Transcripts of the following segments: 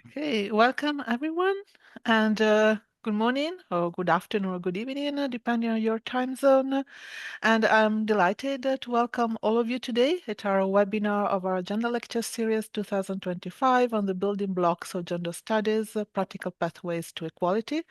Okay, welcome everyone, and good morning, or good afternoon, or good evening, depending on your time zone. And I'm delighted to welcome all of you today at our webinar of our Gender Lecture Series 2025 on the building blocks of gender studies, practical pathways to equality.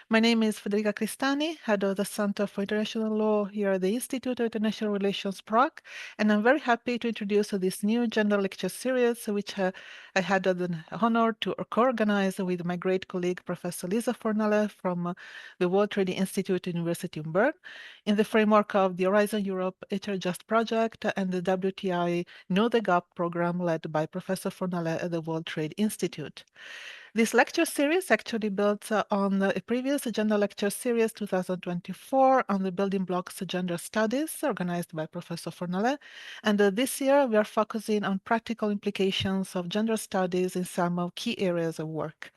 My name is Federica Cristani, head of the Center for International Law here at the Institute of International Relations Prague, and I'm very happy to introduce this new gender lecture series, which I had the honor to co-organize with my great colleague, Professor Lisa Fornale from the World Trade Institute University in Bern, in the framework of the Horizon Europe HR Just project and the WTI Know the Gap program led by Professor Fornale at the World Trade Institute. This lecture series actually builds on a previous gender lecture series 2024 on the building blocks of gender studies organized by Professor Fornale. And this year we are focusing on practical implications of gender studies in some of key areas of work.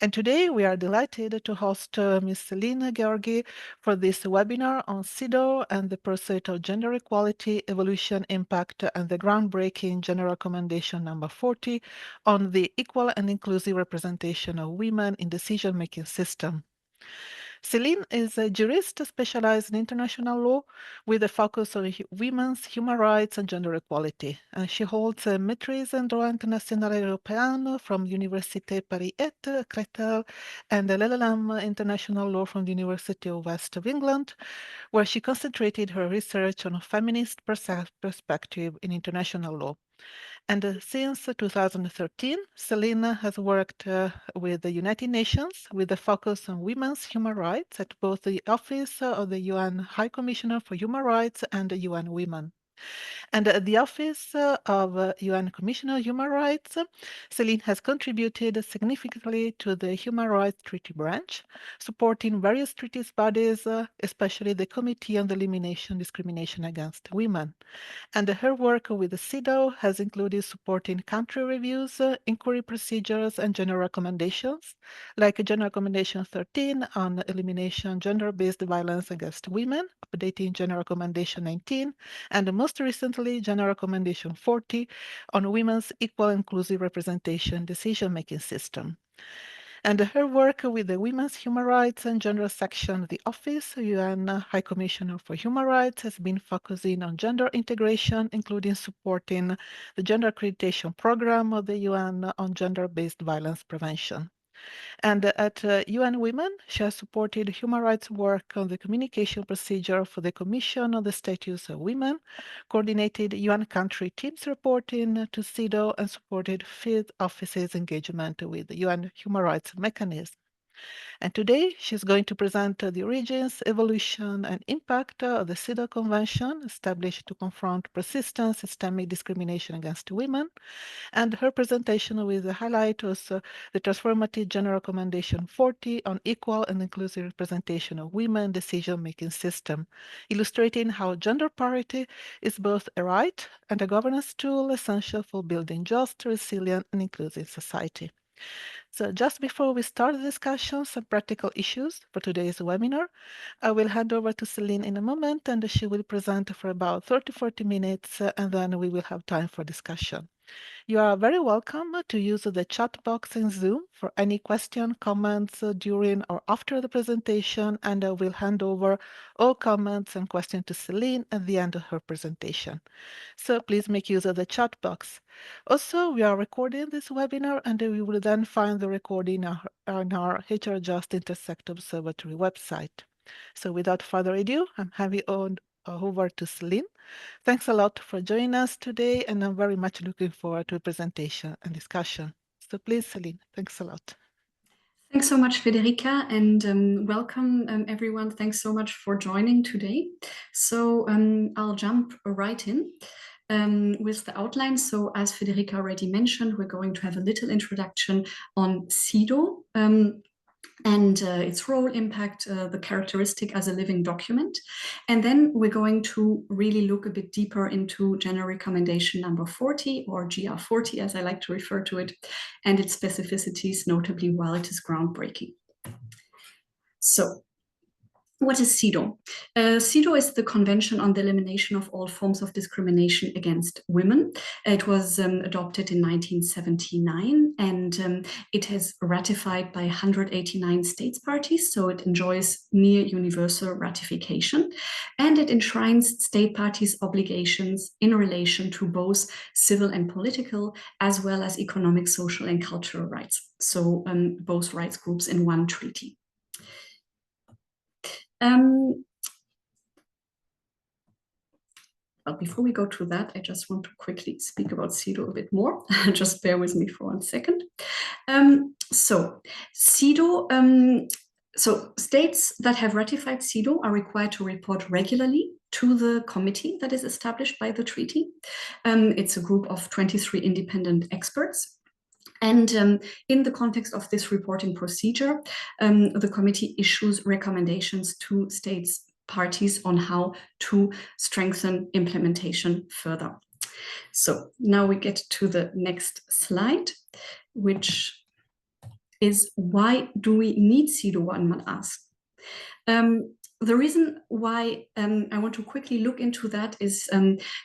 And today we are delighted to host Ms. Celine Georgi for this webinar on CEDAW and the pursuit of gender equality, evolution, impact, and the groundbreaking General Recommendation number 40 on the equal and inclusive representation of women in decision-making system. Celine is a jurist specialized in international law with a focus on women's human rights and gender equality. She holds a maîtrise en droit international européen from Université Paris 8, Créteil, and a LLM international law from the University of West of England, where she concentrated her research on a feminist perspective in international law. And since 2013, Selena has worked with the United Nations with a focus on women's human rights at both the Office of the UN High Commissioner for Human Rights and the UN Women. And at the Office of UN Commissioner of Human Rights, Celine has contributed significantly to the Human Rights Treaty branch, supporting various treaties bodies, especially the Committee on the Elimination of Discrimination Against Women. And her work with the CEDAW has included supporting country reviews, inquiry procedures, and general recommendations, like General Recommendation 13 on elimination gender-based violence against women, updating General Recommendation 19, and most recently, General Recommendation 40 on women's equal inclusive representation decision-making system. And her work with the Women's Human Rights and Gender section of the Office, UN High Commissioner for Human Rights, has been focusing on gender integration, including supporting the Gender Accreditation Program of the UN on gender-based violence prevention. And at UN Women, she has supported human rights work on the communication procedure for the Commission on the Status of Women, coordinated UN country teams reporting to CEDAW, and supported field offices' engagement with the UN human rights mechanism. And today she's going to present the origins, evolution, and impact of the CEDAW Convention, established to confront persistent systemic discrimination against women. And her presentation will highlight also the transformative General Recommendation 40 on equal and inclusive representation of women decision-making system, illustrating how gender parity is both a right and a governance tool essential for building just, resilient, and inclusive society. So just before we start the discussion, some practical issues for today's webinar. I will hand over to Celine in a moment, and she will present for about 30-40 minutes, and then we will have time for discussion. You are very welcome to use the chat box in Zoom for any question, comments during or after the presentation, and I will hand over all comments and questions to Celine at the end of her presentation. So please make use of the chat box. Also, we are recording this webinar, and we will then find the recording on our HR Just Intersect Observatory website. So without further ado, I'm handing on over to Celine. Thanks a lot for joining us today, and I'm very much looking forward to the presentation and discussion. So please, Celine, thanks a lot. Thanks so much, Federica, and welcome everyone. Thanks so much for joining today. So I'll jump right in with the outline. So as Federica already mentioned, we're going to have a little introduction on CEDAW and its role, impact, the characteristic as a living document. And then we're going to really look a bit deeper into General Recommendation number 40, or GR40 as I like to refer to it, and its specificities, notably while it is groundbreaking. So What is CEDAW? CEDAW is the Convention on the Elimination of All Forms of Discrimination Against Women. It was adopted in 1979, and it is ratified by 189 states parties, so it enjoys near universal ratification, and it enshrines state parties' obligations in relation to both civil and political, as well as economic, social, and cultural rights, so both rights groups in one treaty. But before we go to that, I just want to quickly speak about CEDAW a bit more. Just bear with me for 1 second. So CEDAW, so states that have ratified CEDAW are required to report regularly to the committee that is established by the treaty. It's a group of 23 independent experts. And in the context of this reporting procedure, the committee issues recommendations to states parties on how to strengthen implementation further. So now we get to the next slide, which is why do we need CEDAW, one might ask. The reason why I want to quickly look into that is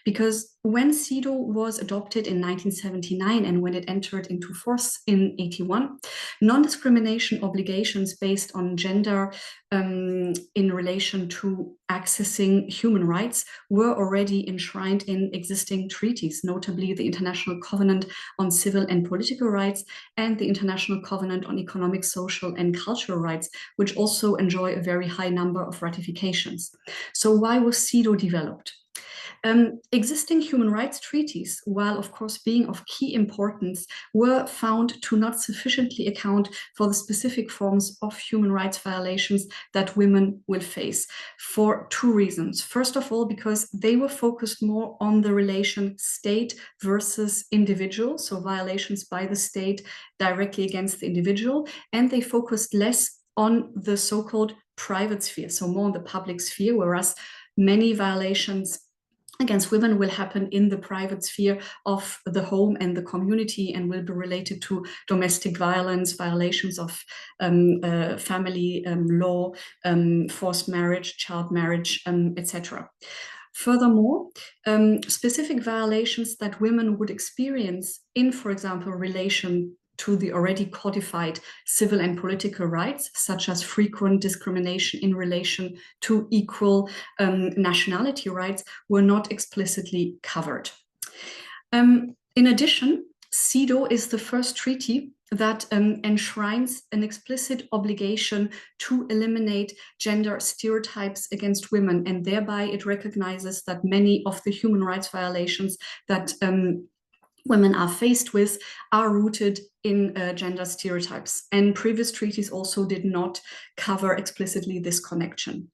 because when CEDAW was adopted in 1979 and when it entered into force in 81, non-discrimination obligations based on gender in relation to accessing human rights were already enshrined in existing treaties, notably the International Covenant on Civil and Political Rights and the International Covenant on Economic, Social, and Cultural Rights, which also enjoy a very high number of ratifications. So why was CEDAW developed? Existing human rights treaties, while of course being of key importance, were found to not sufficiently account for the specific forms of human rights violations that women will face for 2 reasons. First of all, because they were focused more on the relation state versus individual, so violations by the state directly against the individual, and they focused less on the so-called private sphere, so more on the public sphere, whereas many violations against women will happen in the private sphere of the home and the community and will be related to domestic violence, violations of family law, forced marriage, child marriage, etc. Furthermore, specific violations that women would experience in, for example, relation to the already codified civil and political rights, such as frequent discrimination in relation to equal nationality rights, were not explicitly covered. In addition, CEDAW is the first treaty that enshrines an explicit obligation to eliminate gender stereotypes against women, and thereby it recognizes that many of the human rights violations that women are faced with are rooted in gender stereotypes. And previous treaties also did not cover explicitly this connection.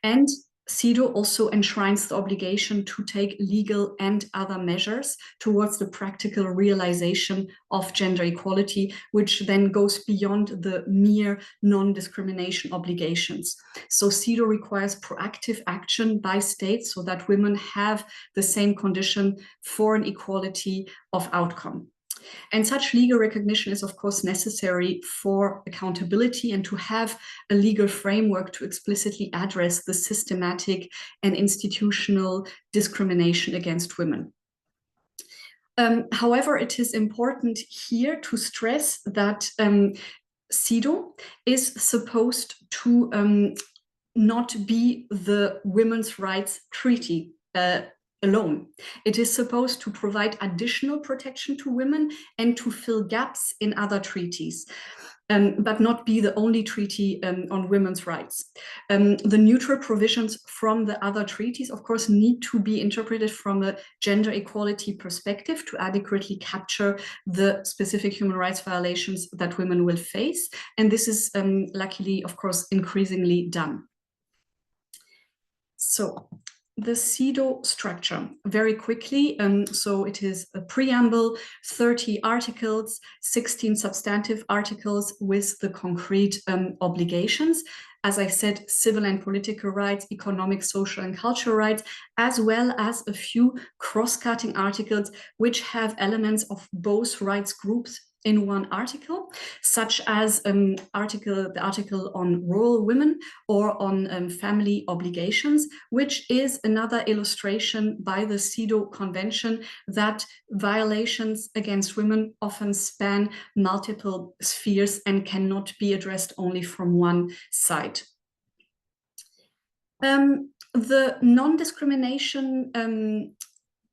And CEDAW also enshrines the obligation to take legal and other measures towards the practical realization of gender equality, which then goes beyond the mere non-discrimination obligations. So CEDAW requires proactive action by states so that women have the same condition for an equality of outcome. And such legal recognition is, of course, necessary for accountability and to have a legal framework to explicitly address the systematic and institutional discrimination against women. However, it is important here to stress that CEDAW is supposed to not be the women's rights treaty alone. It is supposed to provide additional protection to women and to fill gaps in other treaties, but not be the only treaty on women's rights. The neutral provisions from the other treaties, of course, need to be interpreted from a gender equality perspective to adequately capture the specific human rights violations that women will face. And this is luckily, of course, increasingly done. So the CEDAW structure, very quickly. So it is a preamble, 30 articles, 16 substantive articles with the concrete obligations. As I said, civil and political rights, economic, social, and cultural rights, as well as a few cross-cutting articles which have elements of both rights groups in one article, such as the article on rural women or on family obligations, which is another illustration by the CEDAW Convention that violations against women often span multiple spheres and cannot be addressed only from one side. The non-discrimination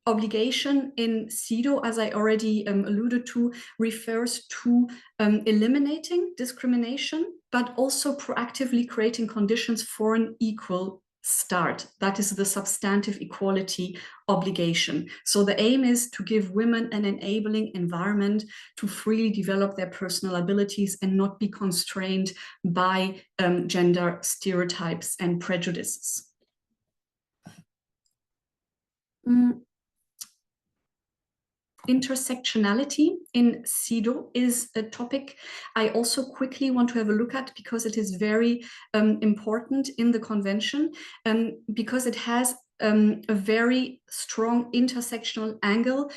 obligation in CEDAW, as I already alluded to, refers to eliminating discrimination, but also proactively creating conditions for an equal start. That is the substantive equality obligation. So the aim is to give women an enabling environment to freely develop their personal abilities and not be constrained by gender stereotypes and prejudices. Intersectionality in CEDAW is a topic I also quickly want to have a look at because it is very important in the convention, because it has a very strong intersectional angle,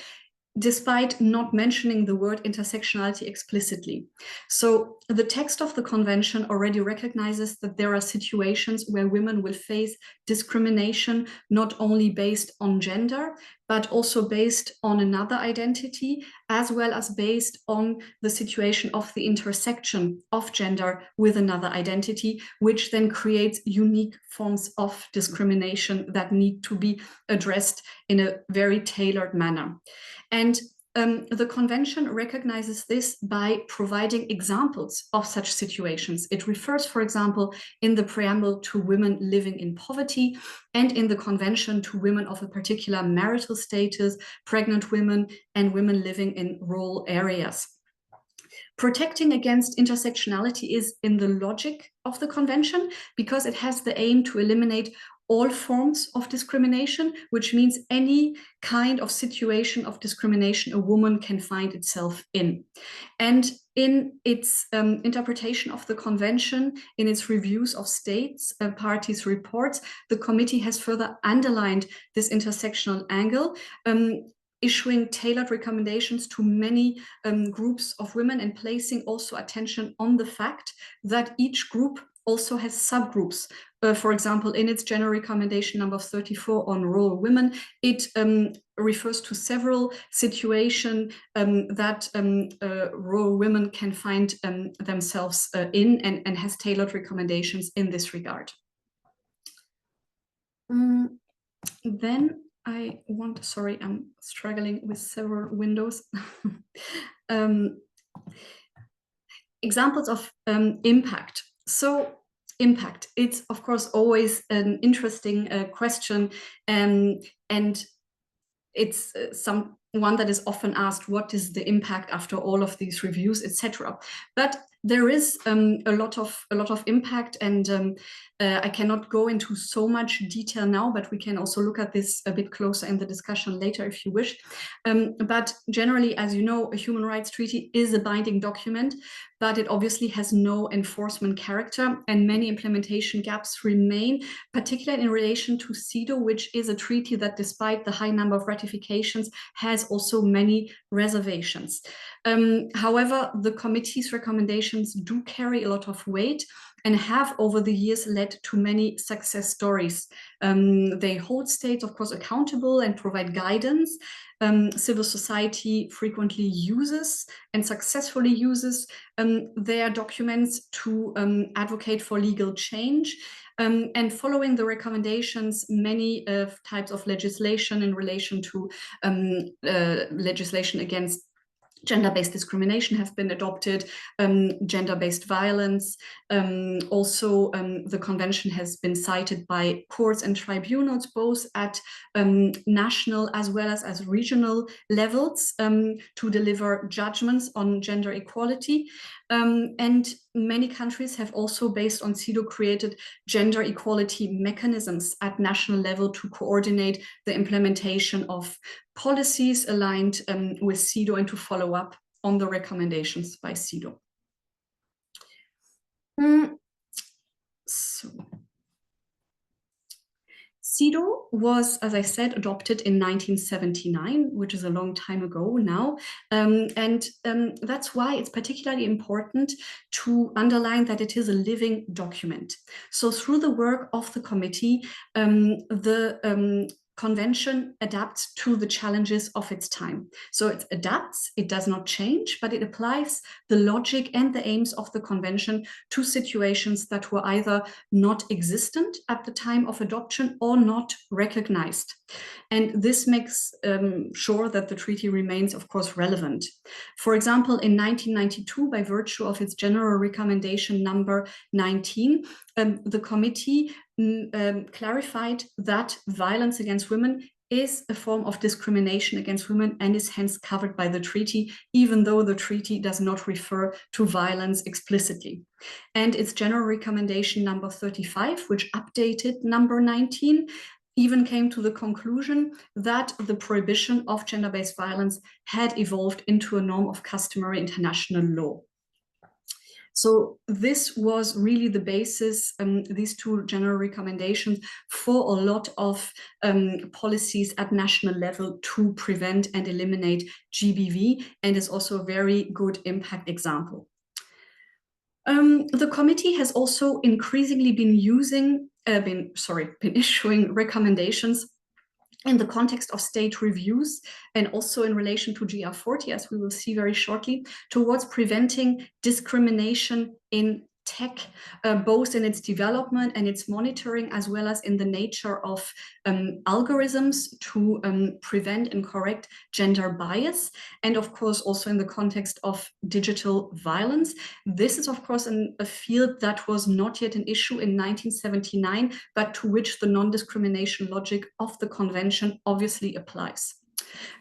despite not mentioning the word intersectionality explicitly. So the text of the convention already recognizes that there are situations where women will face discrimination, not only based on gender, but also based on another identity, as well as based on the situation of the intersection of gender with another identity, which then creates unique forms of discrimination that need to be addressed in a very tailored manner. And the convention recognizes this by providing examples of such situations. It refers, for example, in the preamble to women living in poverty, and in the convention to women of a particular marital status, pregnant women, and women living in rural areas. Protecting against intersectionality is in the logic of the convention because it has the aim to eliminate all forms of discrimination, which means any kind of situation of discrimination a woman can find itself in. And in its interpretation of the convention, in its reviews of states, parties' reports, the committee has further underlined this intersectional angle, issuing tailored recommendations to many groups of women and placing also attention on the fact that each group also has subgroups. For example, in its general recommendation number 34 on rural women, it refers to several situations that rural women can find themselves in, and has tailored recommendations in this regard. Then sorry, I'm struggling with several windows. Examples of impact. So impact, it's of course always an interesting question, and it's one that is often asked, what is the impact after all of these reviews, etc. But there is a lot of impact, and I cannot go into so much detail now, but we can also look at this a bit closer in the discussion later if you wish. But generally, as you know, a human rights treaty is a binding document, but it obviously has no enforcement character, and many implementation gaps remain, particularly in relation to CEDAW, which is a treaty that, despite the high number of ratifications, has also many reservations. However, the committee's recommendations do carry a lot of weight and have over the years led to many success stories. They hold states, of course, accountable and provide guidance. Civil society frequently uses and successfully uses their documents to advocate for legal change. And following the recommendations, many types of legislation in relation to legislation against gender-based discrimination have been adopted, gender-based violence. Also, the convention has been cited by courts and tribunals, both at national as well as regional levels, to deliver judgments on gender equality. And many countries have also, based on CEDAW, created gender equality mechanisms at national level to coordinate the implementation of policies aligned with CEDAW and to follow up on the recommendations by CEDAW. CEDAW was, as I said, adopted in 1979, which is a long time ago now. That's why it's particularly important to underline that it is a living document. So through the work of the committee, the convention adapts to the challenges of its time. So it adapts, it does not change, but it applies the logic and the aims of the convention to situations that were either not existent at the time of adoption or not recognized. And this makes sure that the treaty remains, of course, relevant. For example, in 1992, by virtue of its general recommendation number 19, the committee clarified that violence against women is a form of discrimination against women and is hence covered by the treaty, even though the treaty does not refer to violence explicitly. And its general recommendation number 35, which updated number 19, even came to the conclusion that the prohibition of gender-based violence had evolved into a norm of customary international law. So this was really the basis, these two general recommendations, for a lot of policies at national level to prevent and eliminate GBV, and is also a very good impact example. The committee has also increasingly been issuing recommendations in the context of state reviews and also in relation to GR40, as we will see very shortly, towards preventing discrimination in tech, both in its development and its monitoring, as well as in the nature of algorithms to prevent and correct gender bias, and of course also in the context of digital violence. This is of course a field that was not yet an issue in 1979, but to which the non-discrimination logic of the convention obviously applies.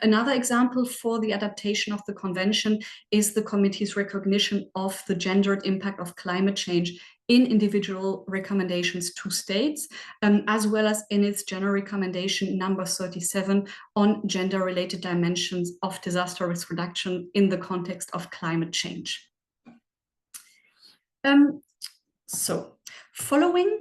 Another example for the adaptation of the convention is the committee's recognition of the gendered impact of climate change in individual recommendations to states, as well as in its general recommendation number 37 on gender-related dimensions of disaster risk reduction in the context of climate change. Following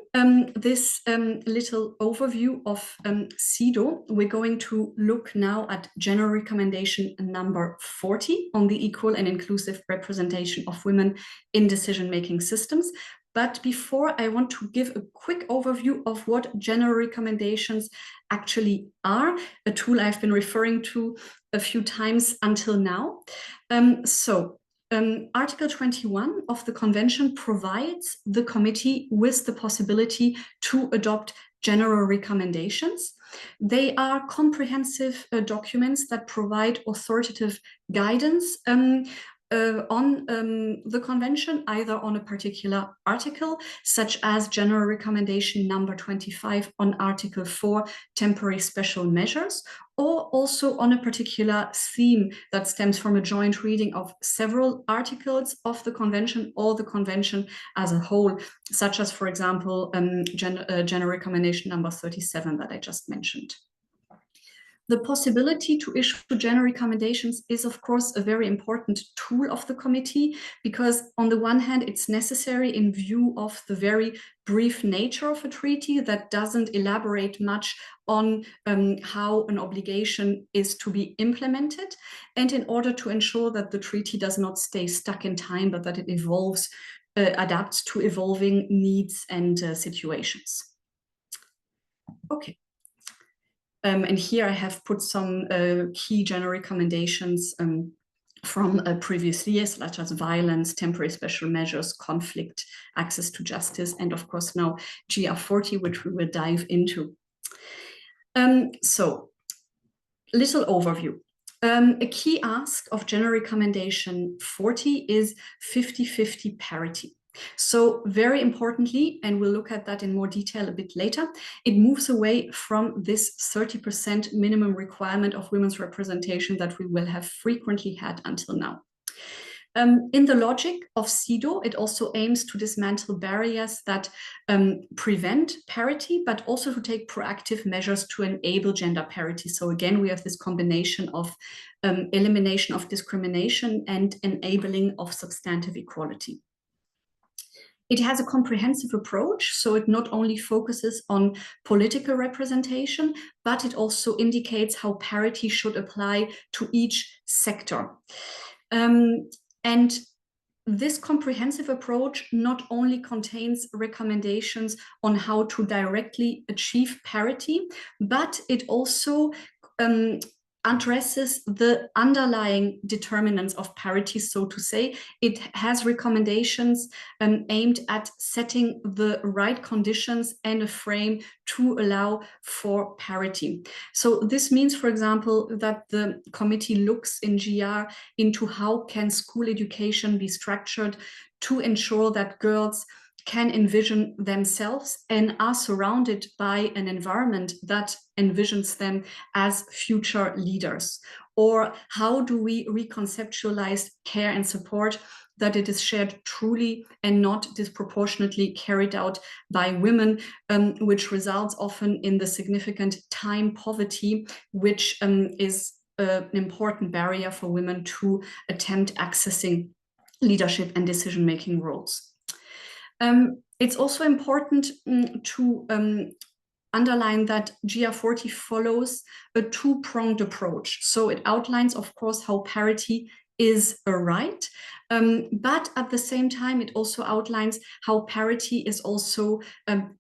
this little overview of CEDAW, we're going to look now at general recommendation number 40 on the equal and inclusive representation of women in decision-making systems. But before, I want to give a quick overview of what general recommendations actually are, a tool I've been referring to a few times until now. Article 21 of the Convention provides the committee with the possibility to adopt general recommendations. They are comprehensive documents that provide authoritative guidance on the convention, either on a particular article, such as general recommendation number 25 on Article 4, temporary special measures, or also on a particular theme that stems from a joint reading of several articles of the convention or the convention as a whole, such as, for example, general recommendation number 37 that I just mentioned. The possibility to issue general recommendations is, of course, a very important tool of the committee, because on the one hand, it's necessary in view of the very brief nature of a treaty that doesn't elaborate much on how an obligation is to be implemented, and in order to ensure that the treaty does not stay stuck in time, but that it evolves, adapts to evolving needs and situations. Okay. And here I have put some key general recommendations from previous years, such as violence, temporary special measures, conflict, access to justice, and of course now GR40, which we will dive into. So, little overview. A key ask of general recommendation 40 is 50-50 parity. So very importantly, and we'll look at that in more detail a bit later, it moves away from this 30% minimum requirement of women's representation that we will have frequently had until now. In the logic of CEDAW, it also aims to dismantle barriers that prevent parity, but also to take proactive measures to enable gender parity. So again, we have this combination of elimination of discrimination and enabling of substantive equality. It has a comprehensive approach, so it not only focuses on political representation, but it also indicates how parity should apply to each sector. And this comprehensive approach not only contains recommendations on how to directly achieve parity, but it also addresses the underlying determinants of parity, so to say. It has recommendations aimed at setting the right conditions and a frame to allow for parity. So this means, for example, that the committee looks in GR into how can school education be structured to ensure that girls can envision themselves and are surrounded by an environment that envisions them as future leaders. Or how do we reconceptualize care and support that it is shared truly and not disproportionately carried out by women, which results often in the significant time poverty, which is an important barrier for women to attempt accessing leadership and decision-making roles. It's also important to underline that GR40 follows a two-pronged approach. So it outlines, of course, how parity is a right, but at the same time, it also outlines how parity is also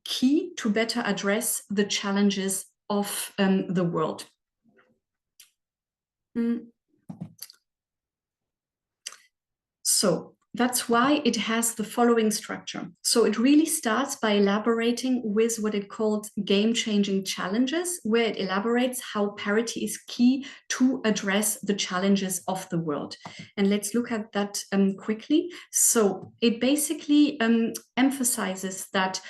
key to better address the challenges of the world. So that's why it has the following structure. So it really starts by elaborating with what it calls game-changing challenges, where it elaborates how parity is key to address the challenges of the world. And let's look at that quickly. So it basically emphasizes that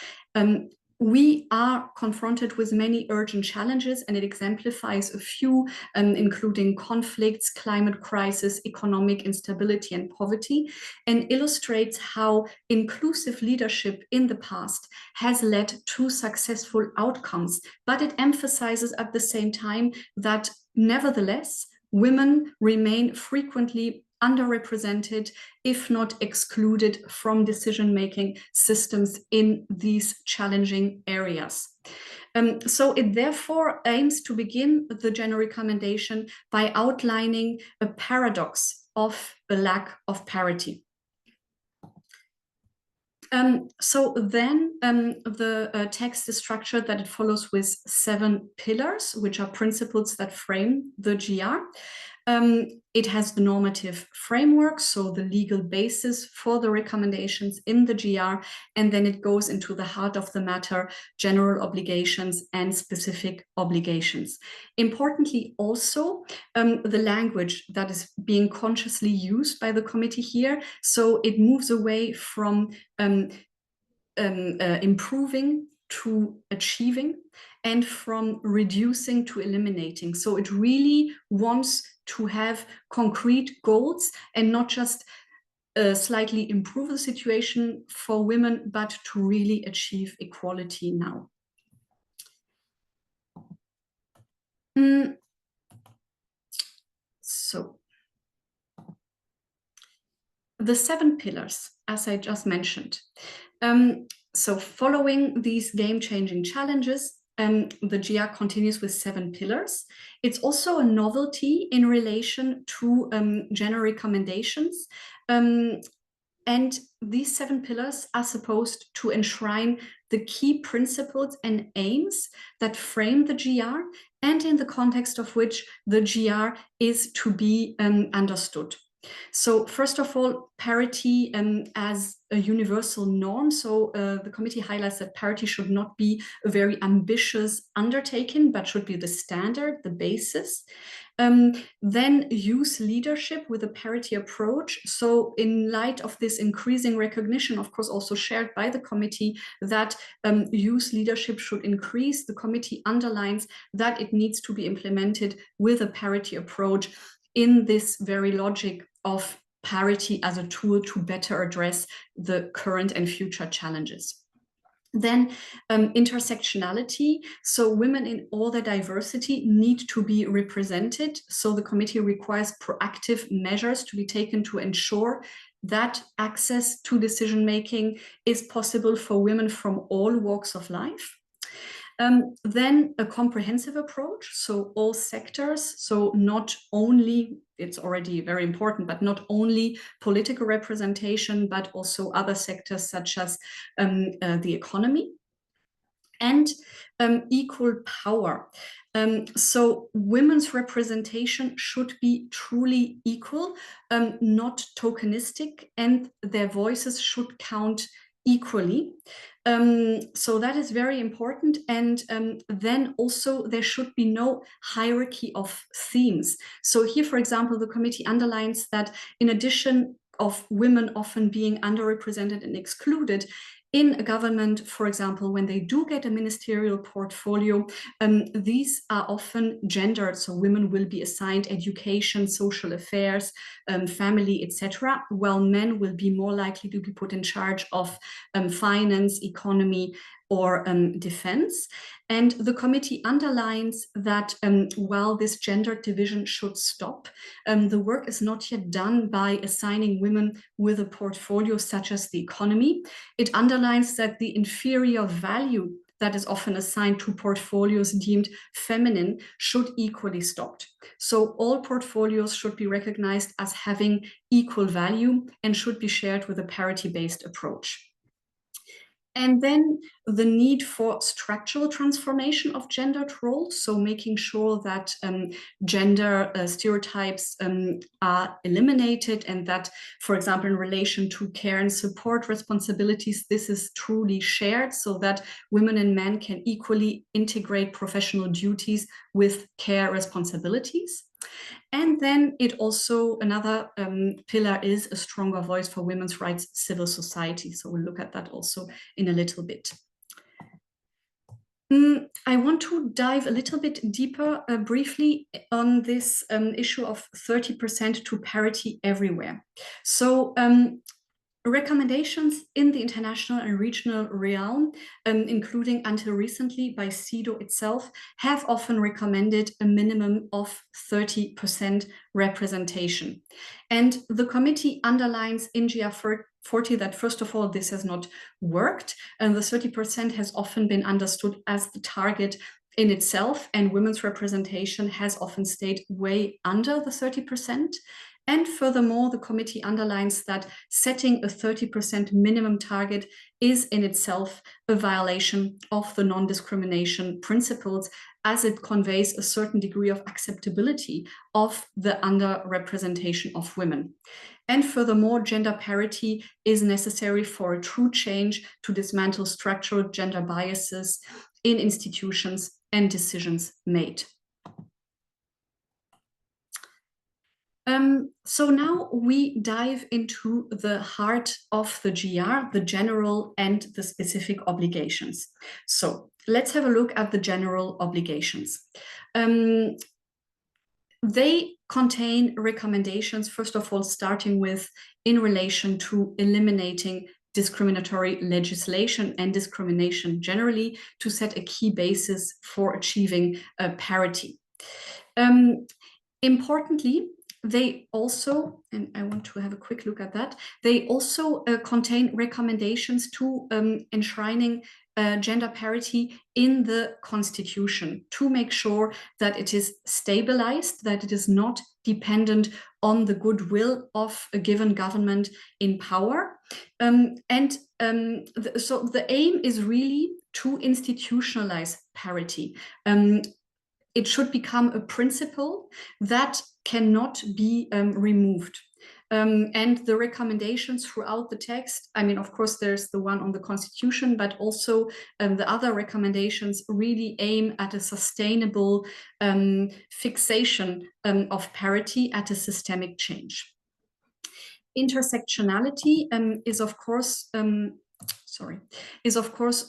we are confronted with many urgent challenges, and it exemplifies a few, including conflicts, climate crisis, economic instability, and poverty, and illustrates how inclusive leadership in the past has led to successful outcomes. But it emphasizes at the same time that nevertheless, women remain frequently underrepresented, if not excluded from decision-making systems in these challenging areas. So it therefore aims to begin the general recommendation by outlining a paradox of a lack of parity. So then the text is structured that it follows with 7 pillars, which are principles that frame the GR. It has the normative framework, so the legal basis for the recommendations in the GR, and then it goes into the heart of the matter, general obligations and specific obligations. Importantly also, the language that is being consciously used by the committee here, so it moves away from improving to achieving, and from reducing to eliminating. So it really wants to have concrete goals and not just slightly improve the situation for women, but to really achieve equality now. So the 7 pillars, as I just mentioned. So following these game-changing challenges, the GR continues with 7 pillars. It's also a novelty in relation to general recommendations. And these 7 pillars are supposed to enshrine the key principles and aims that frame the GR, and in the context of which the GR is to be understood. So first of all, parity as a universal norm. So the committee highlights that parity should not be a very ambitious undertaking, but should be the standard, the basis. Then use leadership with a parity approach. So in light of this increasing recognition, of course, also shared by the committee, that youth leadership should increase, the committee underlines that it needs to be implemented with a parity approach in this very logic of parity as a tool to better address the current and future challenges. Then intersectionality. So women in all their diversity need to be represented. So the committee requires proactive measures to be taken to ensure that access to decision-making is possible for women from all walks of life. Then a comprehensive approach, so all sectors, so not only, it's already very important, but not only political representation, but also other sectors such as the economy. And equal power. So women's representation should be truly equal, not tokenistic, and their voices should count equally. So that is very important. And then also there should be no hierarchy of themes. So here, for example, the committee underlines that in addition of women often being underrepresented and excluded, in a government, for example, when they do get a ministerial portfolio, these are often gendered. So women will be assigned education, social affairs, family, etc., while men will be more likely to be put in charge of finance, economy, or defense. And the committee underlines that while this gender division should stop, the work is not yet done by assigning women with a portfolio such as the economy. It underlines that the inferior value that is often assigned to portfolios deemed feminine should equally stop. So all portfolios should be recognized as having equal value and should be shared with a parity-based approach. And then the need for structural transformation of gendered roles, so making sure that gender stereotypes are eliminated, and that, for example, in relation to care and support responsibilities, this is truly shared so that women and men can equally integrate professional duties with care responsibilities. And then it also, another pillar is a stronger voice for women's rights, civil society. So we'll look at that also in a little bit. I want to dive a little bit deeper briefly on this issue of 30% to parity everywhere. So recommendations in the international and regional realm, including until recently by CEDAW itself, have often recommended a minimum of 30% representation. And the committee underlines in GR40 that, first of all, this has not worked, and the 30% has often been understood as the target in itself, and women's representation has often stayed way under the 30%. And furthermore, the committee underlines that setting a 30% minimum target is in itself a violation of the non-discrimination principles, as it conveys a certain degree of acceptability of the underrepresentation of women. And furthermore, gender parity is necessary for a true change to dismantle structural gender biases in institutions and decisions made. So now we dive into the heart of the GR, the general and the specific obligations. So let's have a look at the general obligations. They contain recommendations, first of all, starting with in relation to eliminating discriminatory legislation and discrimination generally to set a key basis for achieving parity. Importantly, they also, and I want to have a quick look at that, they also contain recommendations to enshrining gender parity in the Constitution to make sure that it is stabilized, that it is not dependent on the goodwill of a given government in power. So the aim is really to institutionalize parity. It should become a principle that cannot be removed. And the recommendations throughout the text, I mean, of course, there's the one on the Constitution, but also the other recommendations really aim at a sustainable fixation of parity at a systemic change. Intersectionality is, of course,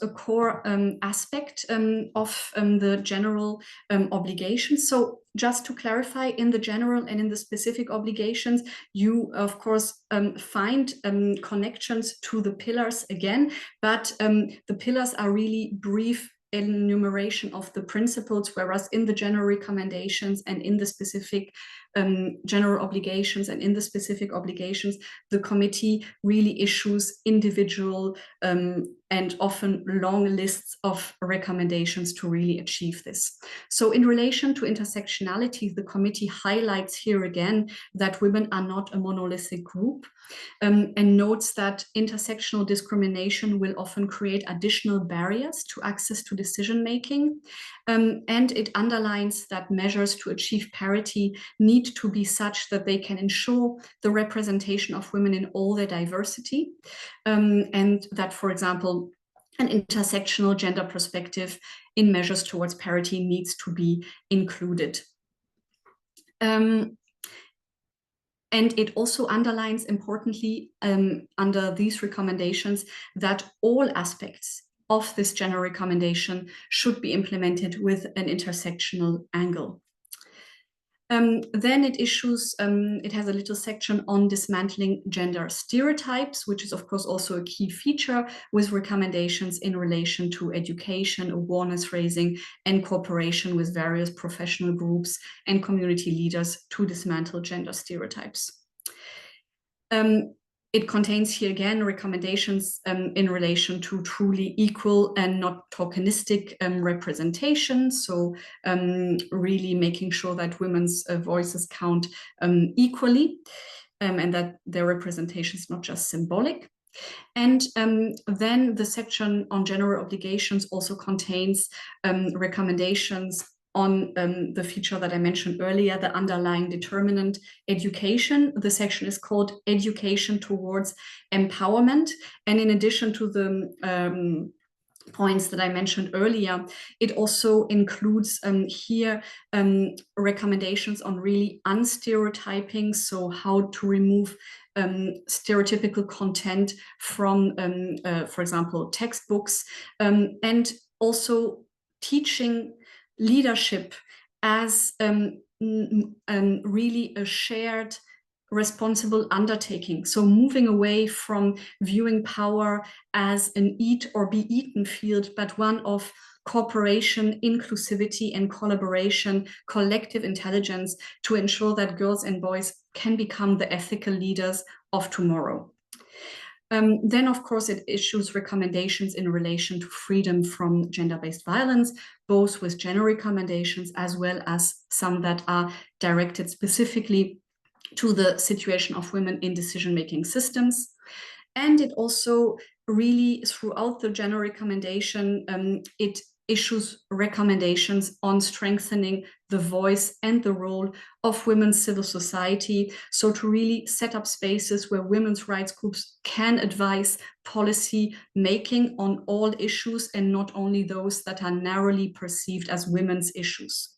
a core aspect of the general obligations. So just to clarify, in the general and in the specific obligations, you, of course, find connections to the pillars again, but the pillars are really brief enumeration of the principles, whereas in the general recommendations and in the specific general obligations, and in the specific obligations, the committee really issues individual and often long lists of recommendations to really achieve this. So in relation to intersectionality, the committee highlights here again that women are not a monolithic group, and notes that intersectional discrimination will often create additional barriers to access to decision making. And it underlines that measures to achieve parity need to be such that they can ensure the representation of women in all their diversity, and that, for example, an intersectional gender perspective in measures towards parity needs to be included. And it also underlines importantly under these recommendations that all aspects of this general recommendation should be implemented with an intersectional angle. Then it issues, it has a little section on dismantling gender stereotypes, which is of course also a key feature, with recommendations in relation to education, awareness raising, and cooperation with various professional groups and community leaders to dismantle gender stereotypes. It contains here again recommendations in relation to truly equal and not tokenistic representation. So really making sure that women's voices count equally, and that their representation is not just symbolic. And then the section on general obligations also contains recommendations on the feature that I mentioned earlier, the underlying determinant, education. The section is called Education Towards Empowerment. And in addition to the points that I mentioned earlier, it also includes here recommendations on really unstereotyping, so how to remove stereotypical content from, for example, textbooks, and also teaching leadership as really a shared responsible undertaking. So moving away from viewing power as an eat or be eaten field, but one of cooperation, inclusivity, and collaboration, collective intelligence, to ensure that girls and boys can become the ethical leaders of tomorrow. Then, of course, it issues recommendations in relation to freedom from gender-based violence, both with general recommendations as well as some that are directed specifically to the situation of women in decision-making systems. And it also really, throughout the general recommendation, it issues recommendations on strengthening the voice and the role of women's civil society. So to really set up spaces where women's rights groups can advise policy making on all issues and not only those that are narrowly perceived as women's issues.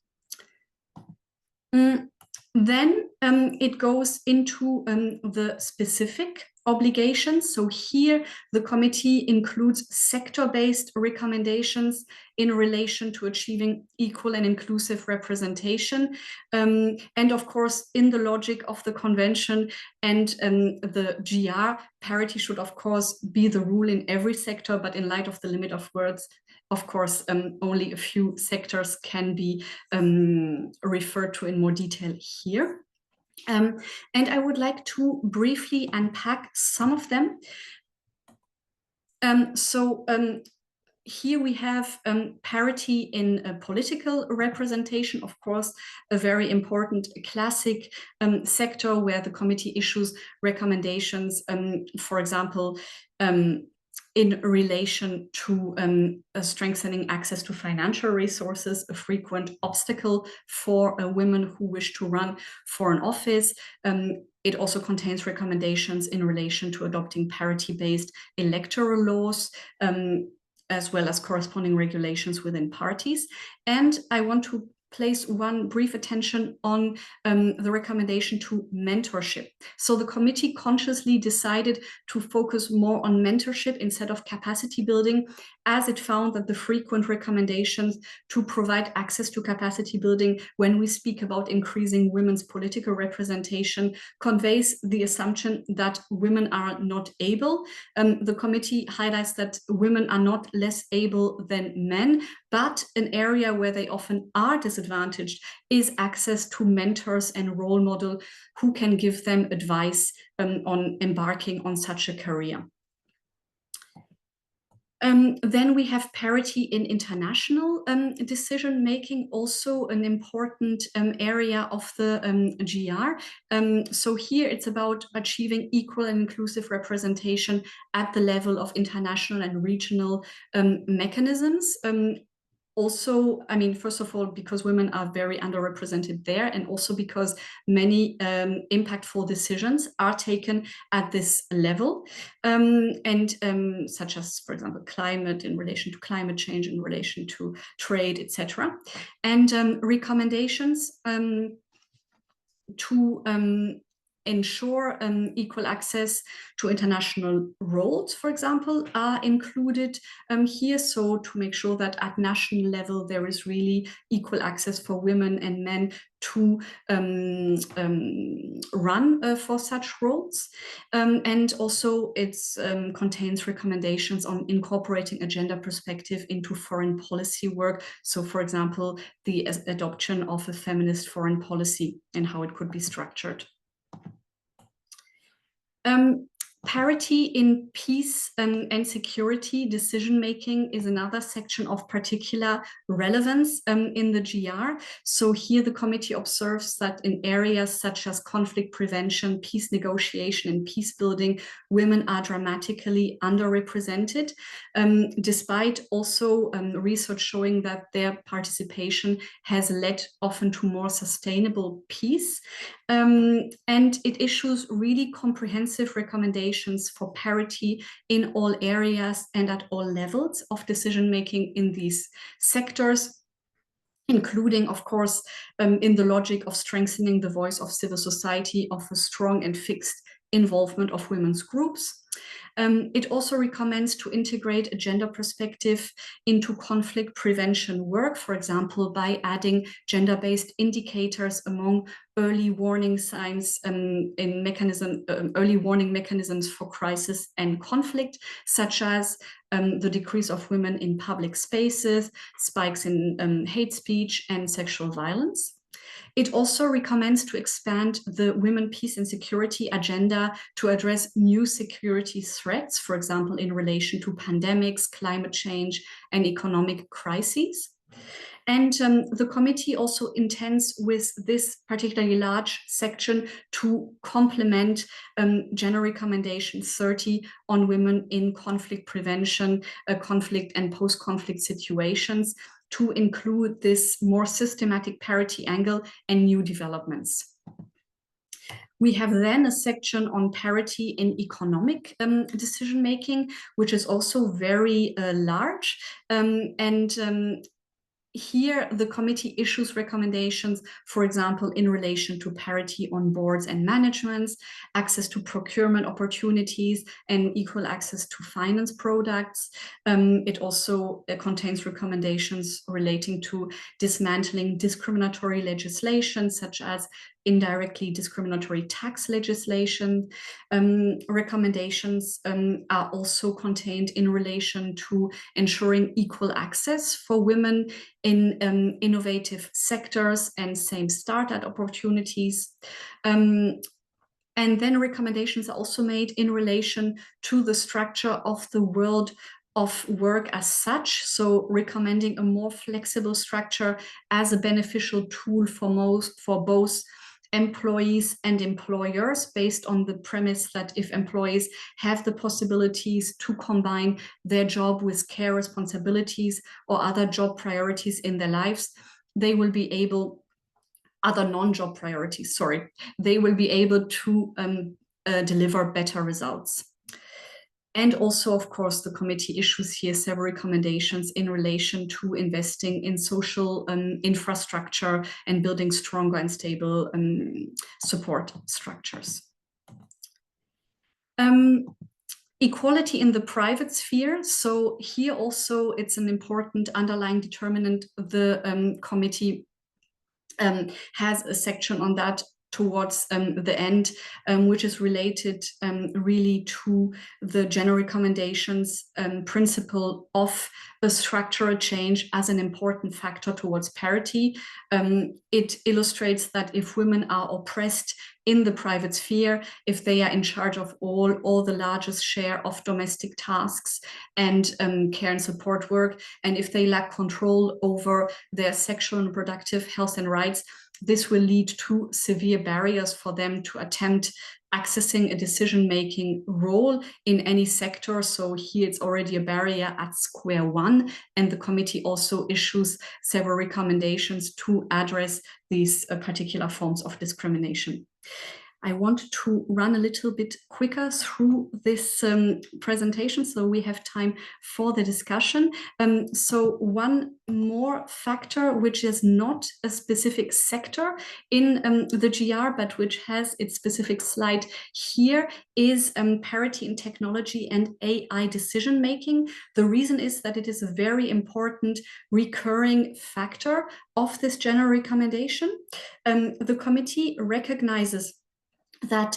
Then it goes into the specific obligations. So here the committee includes sector-based recommendations in relation to achieving equal and inclusive representation. And of course, in the logic of the convention and the GR, parity should of course be the rule in every sector, but in light of the limit of words, of course, only a few sectors can be referred to in more detail here. And I would like to briefly unpack some of them. Here we have parity in political representation, of course, a very important classic sector where the committee issues recommendations, for example, in relation to strengthening access to financial resources, a frequent obstacle for women who wish to run for an office. It also contains recommendations in relation to adopting parity-based electoral laws, as well as corresponding regulations within parties. And I want to place one brief attention on the recommendation to mentorship. So the committee consciously decided to focus more on mentorship instead of capacity building, as it found that the frequent recommendations to provide access to capacity building when we speak about increasing women's political representation conveys the assumption that women are not able. The committee highlights that women are not less able than men, but an area where they often are disadvantaged disadvantaged is access to mentors and role model who can give them advice on embarking on such a career. Then we have parity in international decision making, also an important area of the GR. So here it's about achieving equal and inclusive representation at the level of international and regional mechanisms. Also, I mean, first of all, because women are very underrepresented there, and also because many impactful decisions are taken at this level, such as, for example, climate, in relation to climate change, in relation to trade, etc. And recommendations to ensure equal access to international roles, for example, are included here. So to make sure that at national level, there is really equal access for women and men to run for such roles. And also it contains recommendations on incorporating a gender perspective into foreign policy work. So for example, the adoption of a feminist foreign policy and how it could be structured. Parity in peace and security decision-making is another section of particular relevance in the GR. So here the committee observes that in areas such as conflict prevention, peace negotiation, and peace building, women are dramatically underrepresented, despite also research showing that their participation has led often to more sustainable peace. And it issues really comprehensive recommendations for parity in all areas and at all levels of decision-making in these sectors, including, of course, in the logic of strengthening the voice of civil society, of a strong and fixed involvement of women's groups. It also recommends to integrate a gender perspective into conflict prevention work, for example, by adding gender-based indicators among early warning signs early warning mechanisms for crisis and conflict, such as the decrease of women in public spaces, spikes in hate speech and sexual violence. It also recommends to expand the women, peace and security agenda to address new security threats, for example, in relation to pandemics, climate change, and economic crises. And the committee also intends with this particularly large section to complement Gender Recommendation 30 on women in conflict prevention, conflict and post-conflict situations, to include this more systematic parity angle and new developments. We have then a section on parity in economic decision-making, which is also very large. Here, the committee issues recommendations, for example, in relation to parity on boards and managements, access to procurement opportunities, and equal access to finance products. It also contains recommendations relating to dismantling discriminatory legislation, such as indirectly discriminatory tax legislation. Recommendations are also contained in relation to ensuring equal access for women in innovative sectors and same startup opportunities. And then recommendations are also made in relation to the structure of the world of work as such, so recommending a more flexible structure as a beneficial tool for both employees and employers, based on the premise that if employees have the possibilities to combine their job with care responsibilities or other job priorities in their lives, they will be able, other non-job priorities, sorry, they will be able to deliver better results. And also, of course, the committee issues here several recommendations in relation to investing in social infrastructure and building stronger and stable support structures. Equality in the private sphere. So here also it's an important underlying determinant. The committee has a section on that towards the end, which is related really to the general recommendations principle of a structural change as an important factor towards parity. It illustrates that if women are oppressed in the private sphere, if they are in charge of all the largest share of domestic tasks and care and support work, and if they lack control over their sexual and reproductive health and rights, this will lead to severe barriers for them to attempt accessing a decision-making role in any sector. So here it's already a barrier at square one, and the committee also issues several recommendations to address these particular forms of discrimination. I want to run a little bit quicker through this presentation so we have time for the discussion. So one more factor, which is not a specific sector in the GR, but which has its specific slide here, is parity in technology and AI decision making. The reason is that it is a very important recurring factor of this general recommendation. The committee recognizes that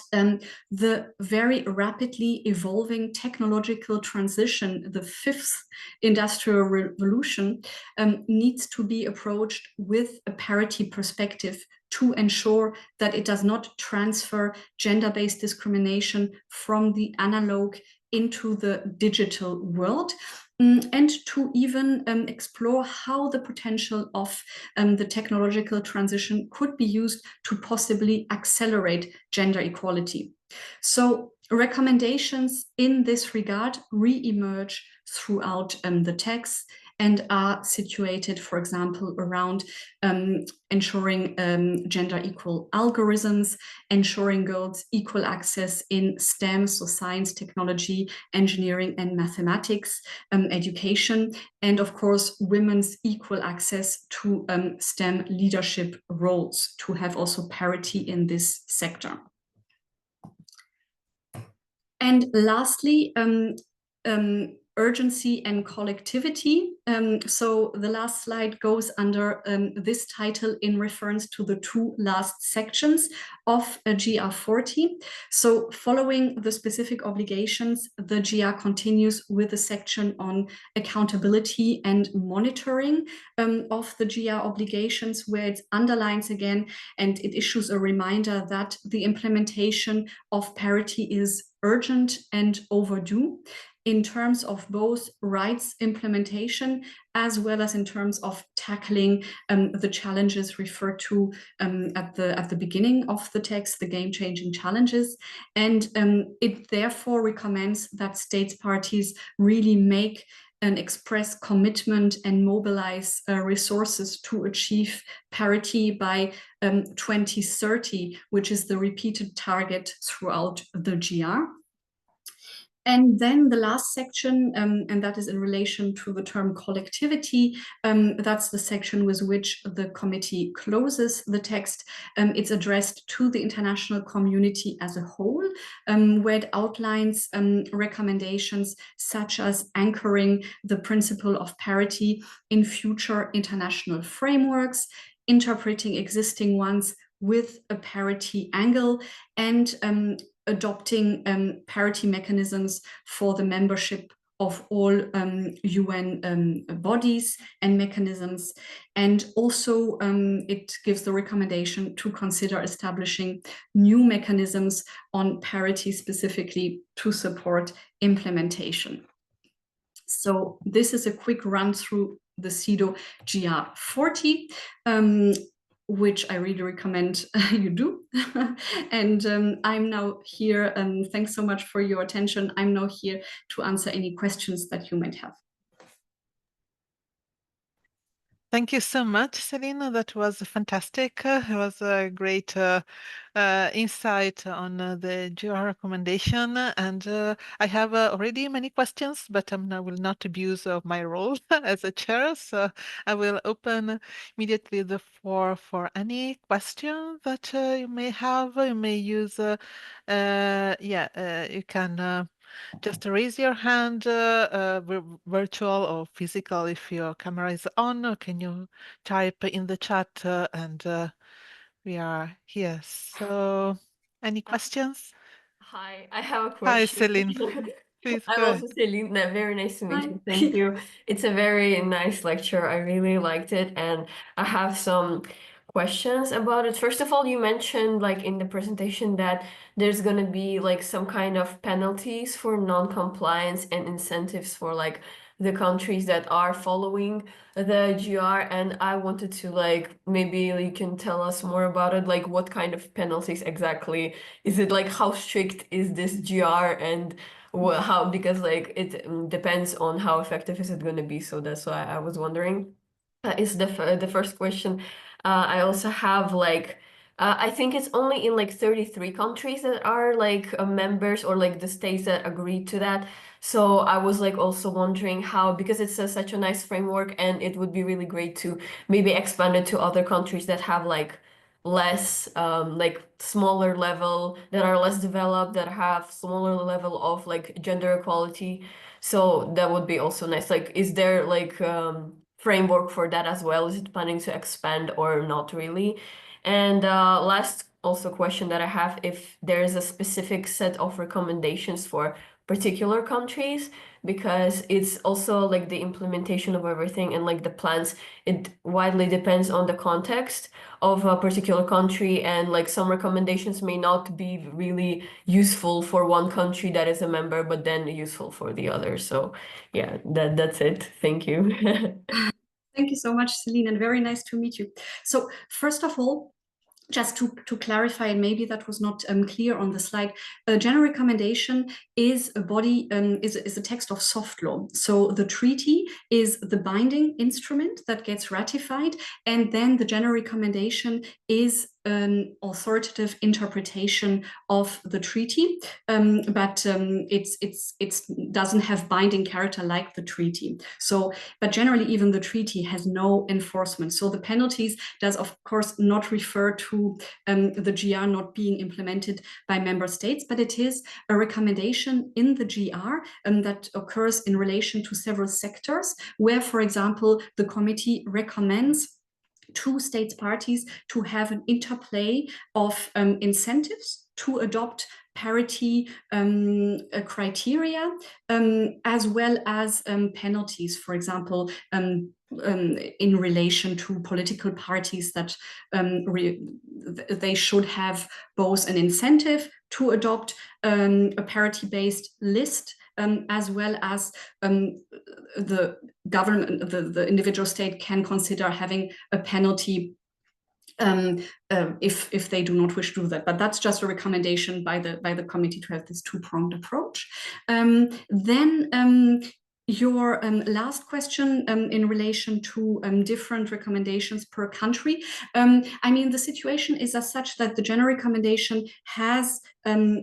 the very rapidly evolving technological transition, the fifth industrial revolution, needs to be approached with a parity perspective to ensure that it does not transfer gender-based discrimination from the analog into the digital world. And to even explore how the potential of the technological transition could be used to possibly accelerate gender equality. So recommendations in this regard re-emerge throughout the text and are situated, for example, around ensuring gender equal algorithms, ensuring girls equal access in STEM, so science, technology, engineering, and mathematics education, and of course, women's equal access to STEM leadership roles, to have also parity in this sector. And lastly, urgency and collectivity. So the last slide goes under this title in reference to the two last sections of GR40. So following the specific obligations, the GR continues with a section on accountability and monitoring of the GR obligations, where it underlines again and it issues a reminder that the implementation of parity is urgent and overdue in terms of both rights implementation as well as in terms of tackling the challenges referred to at the beginning of the text, the game-changing challenges. And it therefore recommends that states parties really make an express commitment and mobilize resources to achieve parity by 2030, which is the repeated target throughout the GR. And then the last section, and that is in relation to the term collectivity, that's the section with which the committee closes the text. It's addressed to the international community as a whole, where it outlines recommendations such as anchoring the principle of parity in future international frameworks, interpreting existing ones with a parity angle, and adopting parity mechanisms for the membership of all UN bodies and mechanisms. And also it gives the recommendation to consider establishing new mechanisms on parity specifically to support implementation. So this is a quick run through the CEDAW GR40. Which I really recommend you do. And I'm now here, thanks so much for your attention. I'm now here to answer any questions that you might have. Thank you so much, Selina. That was fantastic. It was a great insight on the GR recommendation. And I have already many questions, but I will not abuse of my role as a chair. So I will open immediately the floor for any question that you may have. You may use, you can just raise your hand, virtual or physical, if your camera is on. Or can you type in the chat and we are here. So, any questions? Hi, I have a Hi, question. Celine. Please I'm go also ahead. Celine. Very nice to meet Hi. you. Thank you. It's a very nice lecture. I really liked it, and I have some questions about it. First of all, you mentioned like in the presentation that there's gonna be like some kind of penalties for non-compliance and incentives for like the countries that are following the GR, and I wanted to like maybe you can tell us more about it, like what kind of penalties exactly is it, like how strict is this GR, and how, because like it depends on how effective is it going to be, so that's why I was wondering. Is the first question. I also have like I think it's only in like 33 countries that are like members, or like the states that agreed to that. So I was like also wondering how, because it's such a nice framework, and it would be really great to maybe expand it to other countries that have like less like smaller level, that are less developed, that have smaller level of like gender equality. So that would be also nice. Like, is there like framework for that as well? Is it planning to expand or not really? And last also question that I have, if there is a specific set of recommendations for particular countries, because it's also like the implementation of everything and like the plans, it widely depends on the context of a particular country, and like some recommendations may not be really useful for one country that is a member, but then useful for the other. So yeah, that's it. Thank you. Thank you so much, Celine, and very nice to meet you. So first of all, just to clarify, and maybe that was not clear on the slide, a general recommendation is a body, is a text of soft law. So the treaty is the binding instrument that gets ratified, and then the general recommendation is an authoritative interpretation of the treaty, but it doesn't have binding character like the treaty. So, but generally, even the treaty has no enforcement. So the penalties does, of course, not refer to the GR not being implemented by member states, but it is a recommendation in the GR that occurs in relation to several sectors, where, for example, the committee recommends to states parties to have an interplay of incentives to adopt parity criteria, as well as penalties, for example, in relation to political parties that they should have both an incentive to adopt a parity-based list, as well as the government, the individual state can consider having a penalty if they do not wish to do that. But that's just a recommendation by the committee to have this two-pronged approach. Then your last question in relation to different recommendations per country. I mean, the situation is as such that the general recommendation has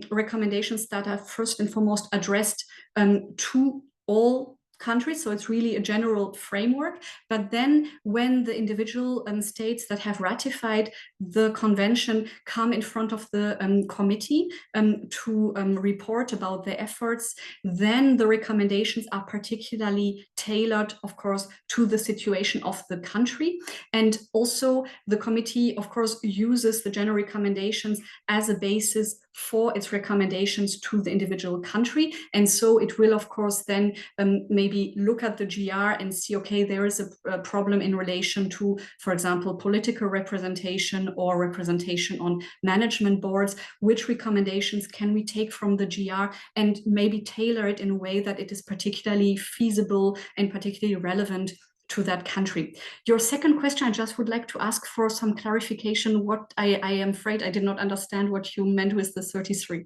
recommendations that are first and foremost addressed to all countries. So it's really a general framework. But then when the individual states that have ratified the convention come in front of the committee to report about their efforts, then the recommendations are particularly tailored, of course, to the situation of the country. And also the committee, of course, uses the general recommendations as a basis for its recommendations to the individual country. And so it will, of course, then maybe look at the GR and see, okay, there is a problem in relation to, for example, political representation or representation on management boards. Which recommendations can we take from the GR and maybe tailor it in a way that it is particularly feasible and particularly relevant to that country. Your second question, I just would like to ask for some clarification. What I am afraid I did not understand what you meant with the 33.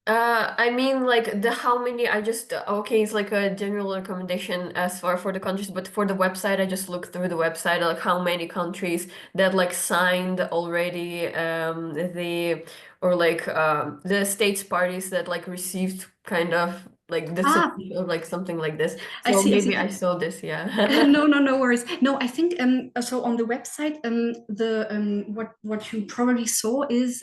I mean, like the how many, I just, okay, it's like a general recommendation as far for the countries, but for the website, I just looked through the website, like how many countries that like signed already or like the states parties that like received kind of like the Ah, submission or like something like this. I So see, I maybe see. I saw this, yeah. No worries. No, I think so on the website, the what you probably saw is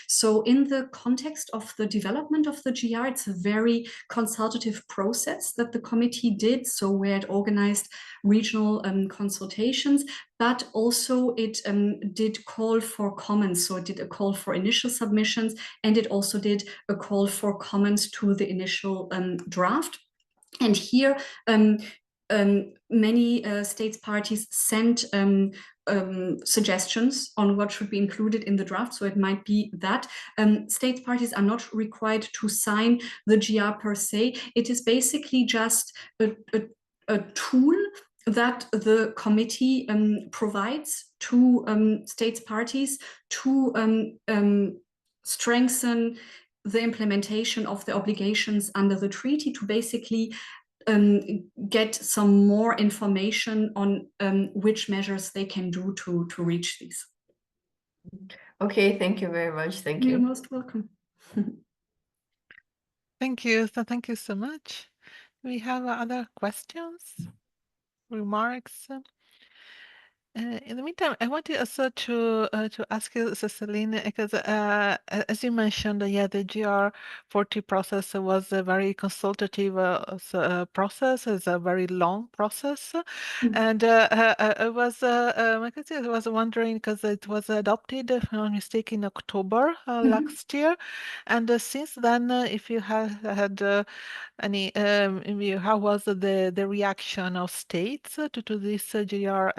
so in the context of the development of the GR, it's a very consultative process that the committee did. So where it organized regional consultations, but also it did call for comments. So it did a call for initial submissions, and it also did a call for comments to the initial draft. And here, many states parties sent suggestions on what should be included in the draft. So it might be that states parties are not required to sign the GR per se. It is basically just a tool that the committee provides to states parties to strengthen the implementation of the obligations under the treaty, to basically get some more information on which measures they can do to reach these. Okay, thank you very much. Thank You're you. most welcome. Thank you. So thank you so much. Do we have other questions, remarks? In the meantime, I wanted also to ask you, Céline, because as you mentioned, yeah, the GR40 process was a very consultative process. It's a very long process, and I was I was wondering because it was adopted, if I'm not mistaken, in October last year, and since then, if you have had any view, how was the reaction of states to this GR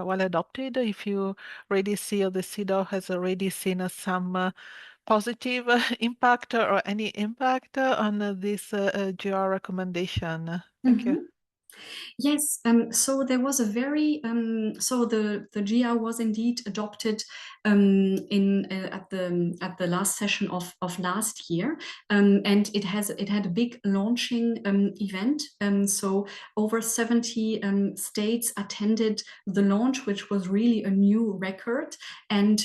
well adopted? If you already see, or the CEDAW has already seen some positive impact or any impact on this GR recommendation? Thank you. Yes, so there was a very so the GR was indeed adopted in at the last session of last year, and it had a big launching event. So over 70 states attended the launch, which was really a new record, and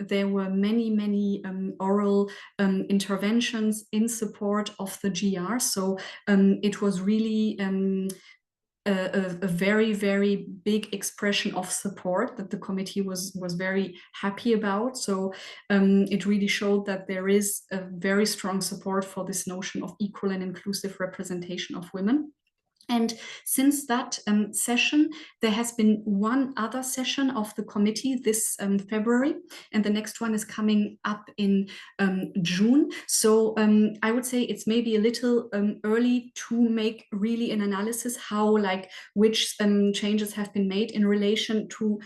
there were many oral interventions in support of the GR. So it was really a very big expression of support that the committee was very happy about. So it really showed that there is a very strong support for this notion of equal and inclusive representation of women. And since that session, there has been one other session of the committee this February, and the next one is coming up in June. So I would say it's maybe a little early to make really an analysis how, like, which changes have been made in relation to,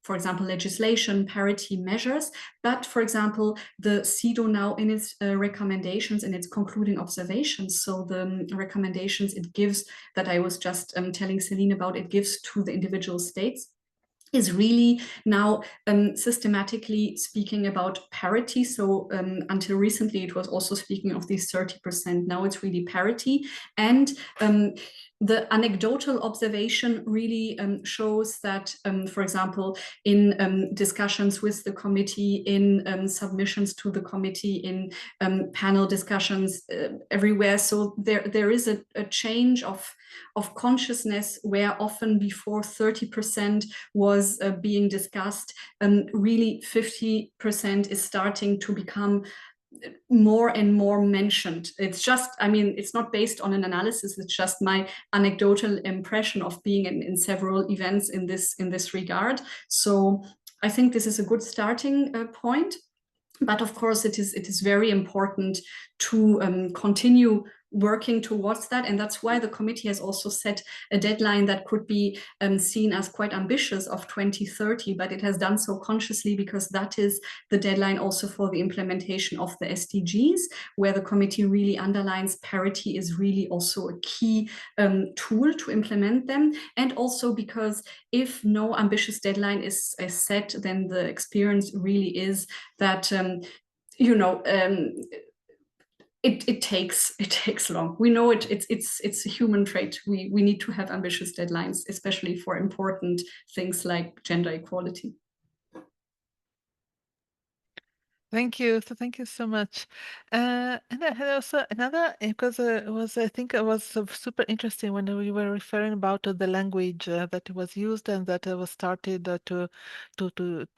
for example, legislation, parity measures. But for example, the CEDAW now in its recommendations, in its concluding observations, so the recommendations it gives that I was just telling Céline about, it gives to the individual states, is really now systematically speaking about parity. So until recently, it was also speaking of these 30%. Now it's really parity. And the anecdotal observation really shows that, for example, in discussions with the committee, in submissions to the committee, in panel discussions everywhere. So there is a change of consciousness, where often before 30% was being discussed, really 50% is starting to become more and more mentioned. It's just, I mean, it's not based on an analysis, it's just my anecdotal impression of being in several events in this regard. So I think this is a good starting point. But of course, it is very important to continue working towards that. And that's why the committee has also set a deadline that could be seen as quite ambitious, of 2030, but it has done so consciously, because that is the deadline also for the implementation of the SDGs, where the committee really underlines parity is really also a key tool to implement them. And also because if no ambitious deadline is set, then the experience really is that it takes long. We know it's a human trait. We need to have ambitious deadlines, especially for important things like gender equality. Thank you. So thank you so much. And I had also another because it was I think it was super interesting when we were referring about the language that was used and that was started to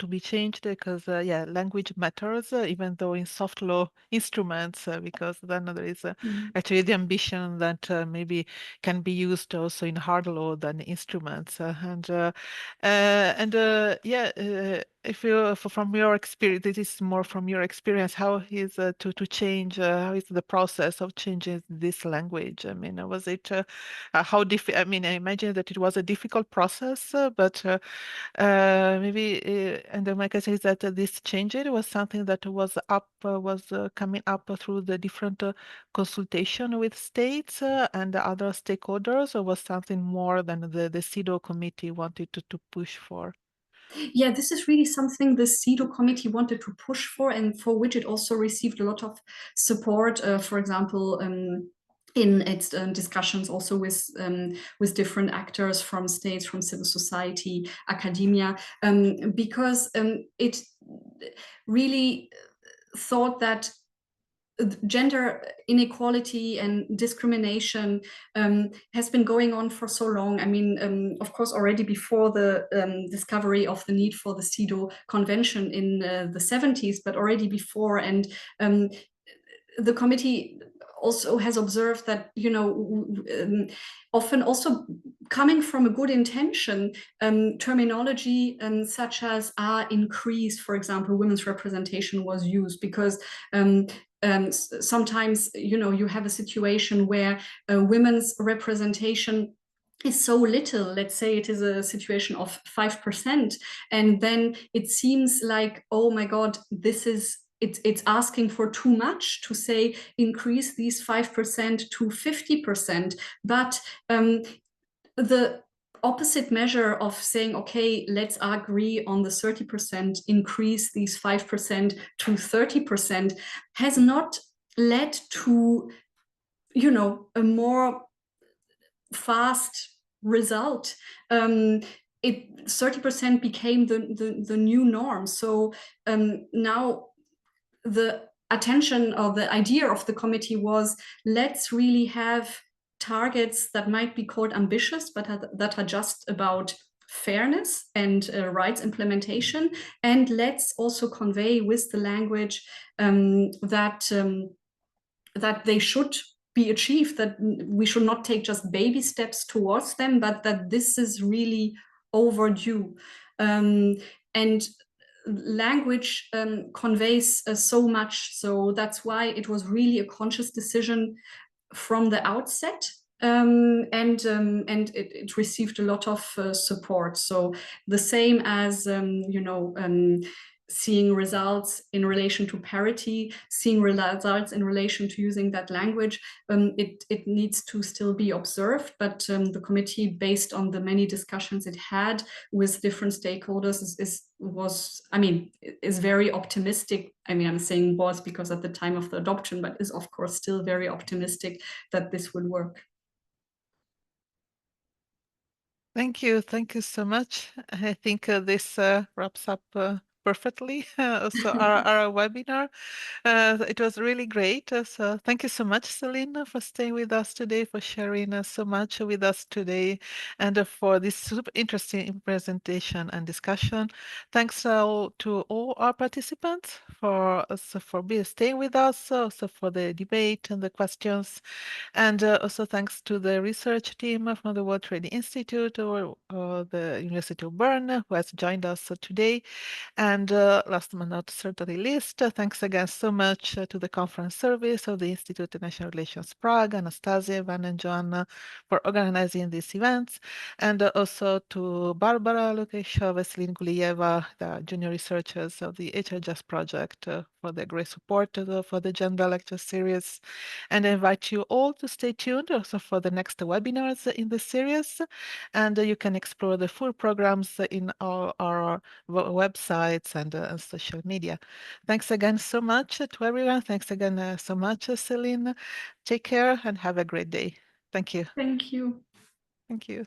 be changed because yeah, language matters even though in soft law instruments because then there is Mm. actually the ambition that maybe can be used also in hard law than instruments yeah. If you from your experience, this is more from your experience. How is to change? How is the process of changing this language? I mean, was it how I mean, I imagine that it was a difficult process, but maybe. And my question is that this change it was something that was coming up through the different consultation with states and the other stakeholders, or was something more than the CEDAW committee wanted to push for? Yeah, this is really something the CEDAW committee wanted to push for, and for which it also received a lot of support. For example, in its discussions also with different actors from states, from civil society, academia, because it really thought that gender inequality and discrimination has been going on for so long. I mean, of course, already before the discovery of the need for the CEDAW Convention in the 70s, but already before. And the committee also has observed that, you know, often also coming from a good intention, terminology such as increase, for example, women's representation was used because sometimes, you know, you have a situation where women's representation is so little. Let's say it is a situation of 5%, and then it seems like, oh my God, this is it's asking for too much to say increase these 5% to 50%. But the opposite measure of saying, okay, let's agree on the 30%, increase these 5% to 30%, has not led to, you know, a more fast result. It 30% became the new norm. So now the attention or the idea of the committee was, let's really have targets that might be called ambitious, but that are just about fairness and rights implementation. And let's also convey with the language that they should be achieved, that we should not take just baby steps towards them, but that this is really overdue. And language conveys so much. So that's why it was really a conscious decision from the outset. And it received a lot of support. So the same as, you know, seeing results in relation to parity, seeing results in relation to using that language, it needs to still be observed. But the committee, based on the many discussions it had with different stakeholders, is very optimistic. I mean, I'm saying was because at the time of the adoption, but is of course still very optimistic that this would work. Thank you. Thank you so much. I think this wraps up perfectly so our webinar. It was really great. So thank you so much, Celine, for staying with us today, for sharing so much with us today, and for this super interesting presentation and discussion. Thanks to all our participants for staying with us, also for the debate and the questions. And also thanks to the research team from the World Trade Institute or the University of Bern who has joined us today. And last but not certainly least, thanks again so much to the conference service of the Institute of International Relations Prague, Anastasia, Ivan, and Joanna for organizing these events. And also to Barbara Lukasheva, Vasilin Gulieva, the junior researchers of the HRJust project for their great support for the Gender Lecture Series. And I invite you all to stay tuned also for the next webinars in the series. And you can explore the full programs in all our websites and social media. Thanks again so much to everyone. Thanks again so much, Celine. Take care and have a great day. Thank you. Thank you. Thank you.